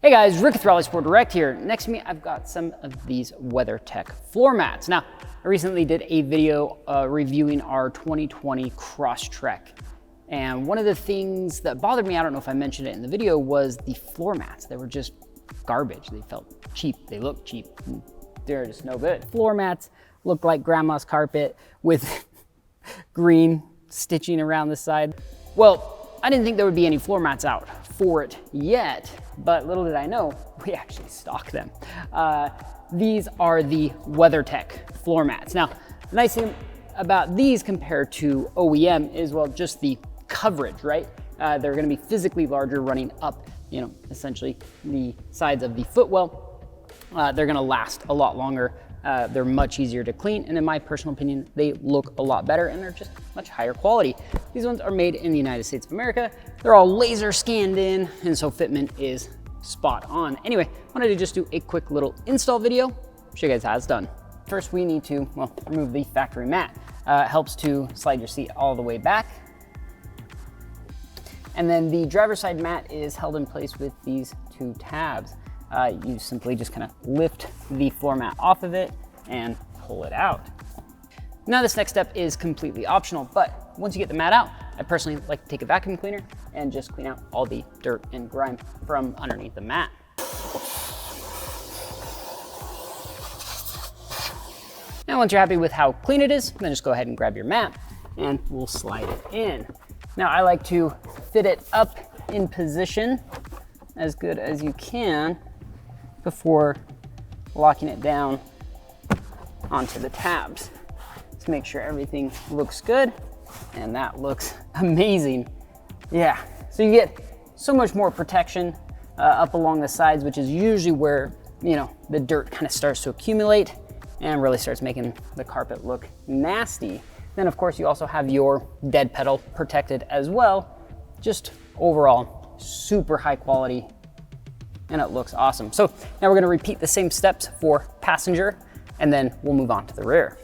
Hey guys, Rick with RallySport Direct here. Next to me, I've got some of these WeatherTech floor mats. Now, I recently did a video reviewing our 2020 Crosstrek. And one of the things that bothered me, I don't know if I mentioned it in the video, was the floor mats. They were just garbage. They felt cheap. They looked cheap. They're just no good. Floor mats look like grandma's carpet with green stitching around the side. Well, I didn't think there would be any floor mats out for it yet, but little did I know, we actually stock them. These are the WeatherTech floor mats. Now, the nice thing about these compared to OEM is, well, just the coverage, right? They're gonna be physically larger, running up, essentially the sides of the footwell. They're gonna last a lot longer. They're much easier to clean, and in my personal opinion, they look a lot better, and they're just much higher quality. These ones are made in the United States of America. They're all laser scanned in, and so fitment is spot on. Anyway, wanted to just do a quick little install video, show you guys how it's done. First, we need to, well, remove the factory mat. It helps to slide your seat all the way back. And then the driver's side mat is held in place with these two tabs. You simply just kind of lift the floor mat off of it and pull it out. Now this next step is completely optional, but once you get the mat out, I personally like to take a vacuum cleaner and just clean out all the dirt and grime from underneath the mat. Now once you're happy with how clean it is, then just go ahead and grab your mat and we'll slide it in. Now I like to fit it up in position as good as you can before locking it down onto the tabs. Let's make sure everything looks good, and that looks amazing. Yeah, so you get so much more protection up along the sides, which is usually where, the dirt kind of starts to accumulate and really starts making the carpet look nasty. Then of course you also have your dead pedal protected as well. Just overall, super high quality, and it looks awesome. So now we're gonna repeat the same steps for passenger, and then we'll move on to the rear.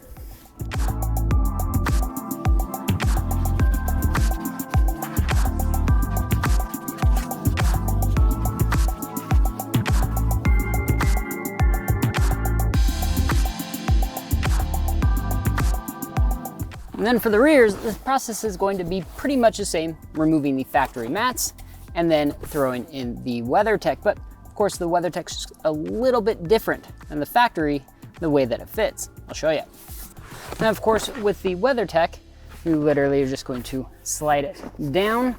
And then for the rears, the process is going to be pretty much the same, removing the factory mats and then throwing in the WeatherTech. But of course, the WeatherTech's a little bit different than the factory, the way that it fits. I'll show you. Now, of course, with the WeatherTech, you literally are just going to slide it down,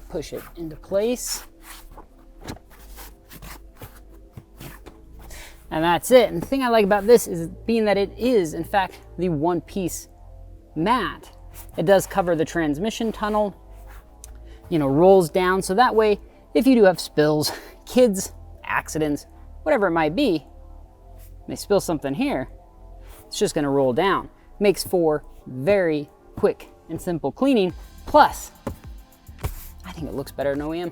push it into place, and that's it. And the thing I like about this is being that it is, in fact, the one-piece mat. It does cover the transmission tunnel, rolls down, so that way, if you do have spills, kids, accidents, whatever it might be, they spill something here, it's just gonna roll down. Makes for very quick and simple cleaning. Plus, I think it looks better than OEM. And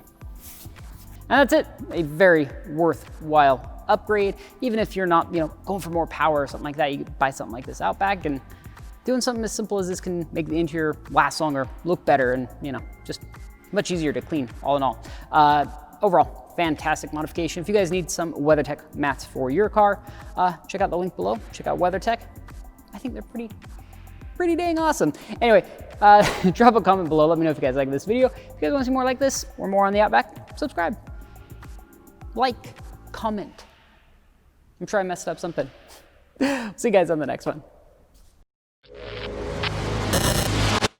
that's it, a very worthwhile upgrade. Even if you're not, going for more power or something like that, you could buy something like this Outback, and doing something as simple as this can make the interior last longer, look better, and just much easier to clean all in all. Overall, fantastic modification. If you guys need some WeatherTech mats for your car, check out the link below. Check out WeatherTech. I think they're pretty dang awesome. Anyway, drop a comment below. Let me know if you guys like this video. If you guys want to see more like this or more on the Outback, subscribe, like, comment. I'm sure I messed up something. See you guys on the next one.